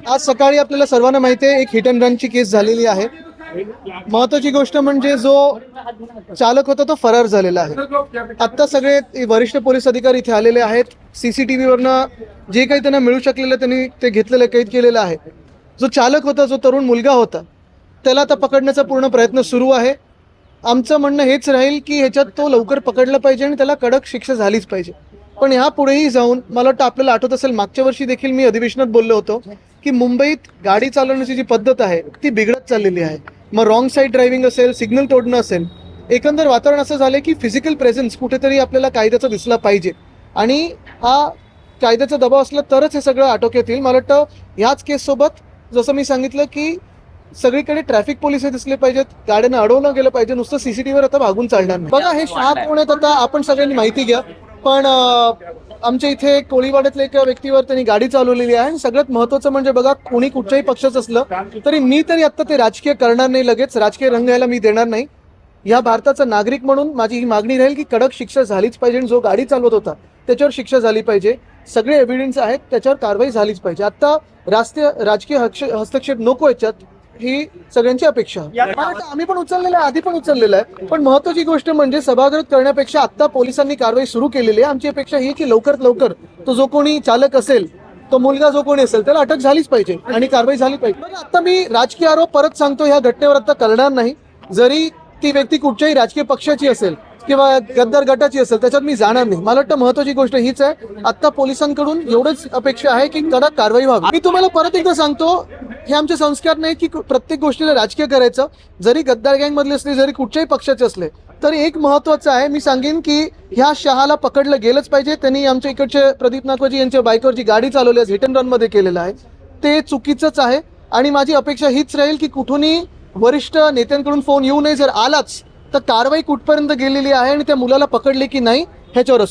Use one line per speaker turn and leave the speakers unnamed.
आज सकाळी आपल्याला सर्वांना माहिती आहे एक हिट अँड रनची केस झालेली आहे। महत्त्वाची गोष्ट म्हणजे जो चालक होता तो फरार झालेला आहे। आता सगळे वरिष्ठ पोलीस अधिकारी इथे आलेले आहेत। सीसीटीव्ही वरनं जे काही त्यांना मिळू शकलेलं त्यांनी ते घेतलेलं कैद केलेलं आहे। जो चालक होता, जो तरुण मुलगा होता, त्याला आता पकडण्याचा पूर्ण प्रयत्न सुरू आहे। आमचं म्हणणं हेच राहील की ह्याच्यात तो लवकर पकडला पाहिजे आणि त्याला कडक शिक्षा झालीच पाहिजे। पण ह्या पुढेही जाऊन मला वाटतं आपल्याला आठवत असेल मागच्या वर्षी देखील मी अधिवेशनात बोललो होतो की मुंबईत गाडी चालवण्याची जी पद्धत आहे ती बिघडत चाललेली आहे। मग रॉंग साईड ड्रायव्हिंग असेल, सिग्नल तोडणं असेल, एकंदर वातावरण असं झालं की फिजिकल प्रेझेन्स कुठेतरी आपल्याला कायद्याचा दिसला पाहिजे आणि हा कायद्याचा दबाव असला तरच हे सगळं आटोक्यात येईल। मला वाटतं ह्याच केससोबत जसं मी सांगितलं की सगळीकडे ट्रॅफिक पोलीस हे दिसले पाहिजेत, गाड्यांना अडवलं गेलं पाहिजे, नुसतं सीसीटीव्हीवर आता भागून चालणार नाही। बघा हे शहा कोण आहेत आता आपण सगळ्यांनी माहिती घ्या, पण आमच्या इथे कोळीवाड्यातल्या एका व्यक्तीवर त्यांनी गाडी चालवलेली आहे आणि सगळ्यात महत्त्वाचं म्हणजे बघा कोणी कुठच्याही पक्षाचं असलं तरी मी तरी आता ते राजकीय करणार नाही, लगेच राजकीय रंग यायला मी देणार नाही। या भारताचा नागरिक म्हणून माझी ही मागणी राहील की कडक शिक्षा झालीच पाहिजे आणि जो गाडी चालवत होता त्याच्यावर शिक्षा झाली पाहिजे। सगळे एव्हिडन्स आहेत त्याच्यावर कारवाई झालीच पाहिजे। आता राजकीय हस्तक्षेप नको याच्यात, ही सगळ्यांची अपेक्षा आहे। आम्ही पण उचललेलं आहे, आधी पण उचललेलं आहे, पण महत्त्वाची गोष्ट म्हणजे सभागृहात करण्यापेक्षा आता पोलिसांनी कारवाई सुरू केलेली आहे। आमची अपेक्षा ही की लवकरात लवकर तो जो कोणी चालक असेल, तो मुलगा जो कोणी असेल त्याला अटक झालीच पाहिजे आणि कारवाई झाली पाहिजे। आता मी राजकीय आरोप परत सांगतो ह्या घटनेवर आता करणार नाही। जरी ती व्यक्ती कुठच्याही राजकीय पक्षाची असेल किंवा गद्दार गटाची असेल त्याच्यात मी जाणार नाही। मला वाटतं महत्त्वाची गोष्ट हीच आहे, आता पोलिसांकडून एवढंच अपेक्षा आहे की कडक कारवाई व्हावी। मी तुम्हाला परत एकदा सांगतो, हे आमचे संस्कार नाही की प्रत्येक गोष्टीला राजकीय करायचं। जरी गद्दार गँग मधले असले, जरी कुठच्याही पक्षाचे असले, तरी एक महत्त्वाचं आहे, मी सांगेन की ह्या शहाला पकडलं गेलंच पाहिजे। त्यांनी आमच्या इकडचे प्रदीप नाकवाजी यांच्या बाईकवर जी गाडी चालवली आहे, हिट अँड रन मध्ये केलेलं आहे, ते चुकीचंच आहे आणि माझी अपेक्षा हीच राहील की कुठूनही वरिष्ठ नेत्यांकडून फोन येऊ नये। जर आलाच तर कारवाई कुठपर्यंत गेलेली आहे आणि त्या मुलाला पकडले की नाही ह्याच्यावर